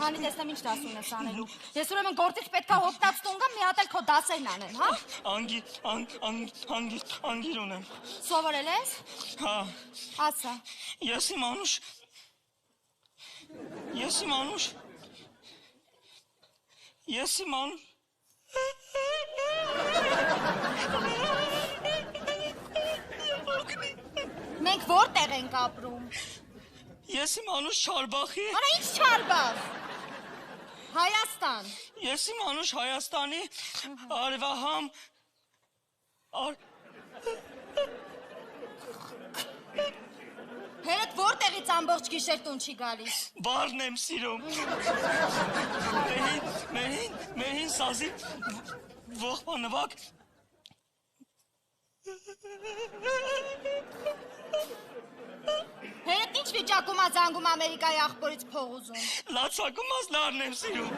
Հանի տեսնեմ ինչ դաս ունես անելու։ Ես ուրեմն գործից պետքա հոգտած տուն գամ, մի հատ էլ քո դասերն անեմ, հա։ Անգիր ունեմ։ Սովորել ես։ Հա։ Ասա։ Ես իմ անուշ։ Մենք որտեղ ենք ապրում։ Ես իմ անուշ Չարբախի։ Արա ինչ Չարբախ։ Հայաստան։ Ես իմ անուշ Հայաստանի արևահամ Հերդ որտեղից ամբողջ գիշեր տուն չի գալիս։ Բարն եմ սիրում։ Մեր հին սազի ողբանվակ Հերդ ինչ վիճակում ա զանգում Ամերիկայի աղբորից փող ուզում։ լացակում ազնարն եմ սիրում։